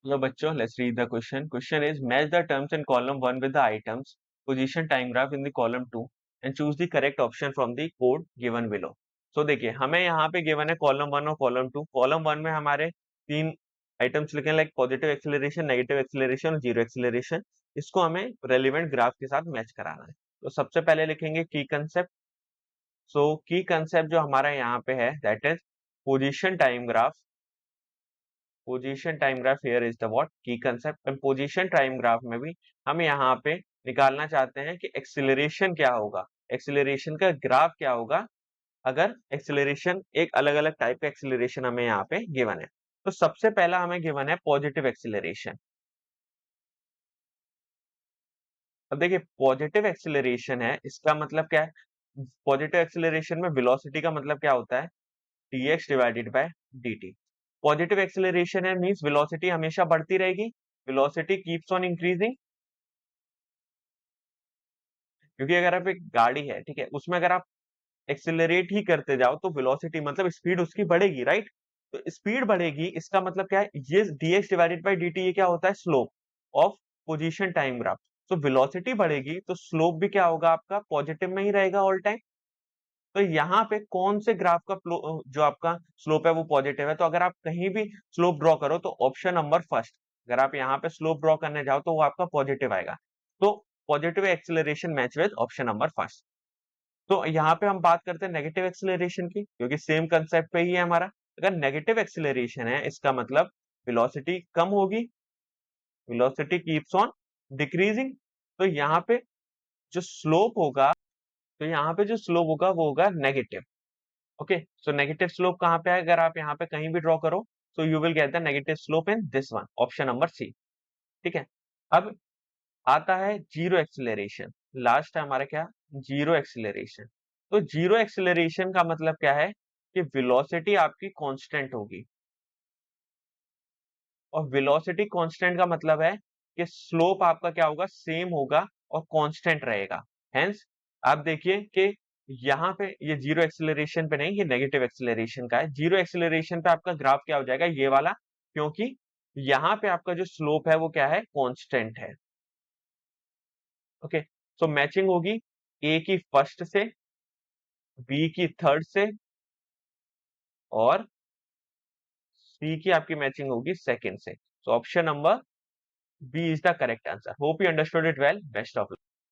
So बच्चों, let's read the question. Question is match the terms in column 1 with the items, position time graph in the column 2 and choose the correct option from the code given below. So देखिए हमें यहाँ पे given है column 1 और column 2. Column 1 में हमारे तीन items लिखे हैं like positive acceleration, negative acceleration और जीरो एक्सीलरेशन. इसको हमें रेलिवेंट ग्राफ के साथ मैच कराना है. तो सबसे पहले लिखेंगे की कंसेप्ट. सो की कंसेप्ट जो हमारा यहाँ पे है that is position time graph. Position time graph here is the what key concept. And position time graph में भी हम यहाँ पे निकालना चाहते हैं कि एक्सीलरेशन क्या होगा, एक्सीलरेशन का ग्राफ क्या होगा अगर एक्सीलरेशन एक अलग अलग टाइप का एक्सीलरेशन हमें यहाँ पे गिवन है. तो सबसे पहला हमें गिवन है पॉजिटिव एक्सीलरेशन. अब देखिए पॉजिटिव एक्सीलरेशन है, इसका मतलब क्या है. पॉजिटिव एक्सीलरेशन में वेलोसिटी का मतलब क्या होता है, dx divided by dt. Positive acceleration है मींस वेलोसिटी हमेशा बढ़ती रहेगी, वेलोसिटी कीप्स ऑन इंक्रीजिंग. क्योंकि अगर आप एक गाड़ी है, ठीक है, उसमें अगर आप एक्सीलरेट ही करते जाओ तो वेलोसिटी मतलब स्पीड उसकी बढ़ेगी, राइट. तो स्पीड बढ़ेगी इसका मतलब क्या है, ये dx डिवाइडेड बाय dt ये क्या होता है, slope of position time graph. तो वेलोसिटी बढ़ेगी तो स्लोप भी क्या होगा आपका, पॉजिटिव में ही रहेगा ऑल टाइम. तो यहाँ पे कौन से ग्राफ का जो आपका स्लोप है वो पॉजिटिव है. तो अगर आप कहीं भी स्लोप ड्रॉ करो तो ऑप्शन नंबर फर्स्ट, अगर आप यहाँ पे स्लोप ड्रॉ करने जाओ तो वो आपका पॉजिटिव आएगा. तो positive acceleration match with option number first. तो यहाँ पे हम बात करते हैं नेगेटिव एक्सीलरेशन की, क्योंकि सेम कंसेप्ट पे ही है हमारा. अगर नेगेटिव एक्सीलरेशन है इसका मतलब वेलोसिटी कम होगी, वेलोसिटी कीप्स ऑन डिक्रीजिंग. तो यहाँ पे जो स्लोप होगा, तो यहाँ पे जो स्लोप होगा वो होगा negative. Okay, so negative slope कहाँ पे है, अगर आप यहाँ पे कहीं भी ड्रॉ करो so you will get the negative slope in this one, option number C. ठीक है. अब आता है जीरो एक्सीलरेशन. लास्ट है हमारा क्या, जीरो एक्सीलरेशन. तो जीरो एक्सीलरेशन का मतलब क्या है कि वेलोसिटी आपकी कांस्टेंट होगी. और वेलोसिटी कांस्टेंट का मतलब है कि स्लोप आपका क्या होगा, सेम होगा और कांस्टेंट रहेगा. हेंस आप देखिए कि यहाँ पे ये जीरो एक्सीलरेशन पे नहीं, ये नेगेटिव एक्सीलरेशन का है. जीरो एक्सीलरेशन पे आपका ग्राफ क्या हो जाएगा, ये वाला, क्योंकि यहाँ पे आपका जो स्लोप है वो क्या है, कांस्टेंट है. ओके, सो मैचिंग होगी ए की फर्स्ट से, बी की थर्ड से और सी की आपकी मैचिंग होगी सेकंड से. So option number B is the correct answer. Hope you understood it well. Best of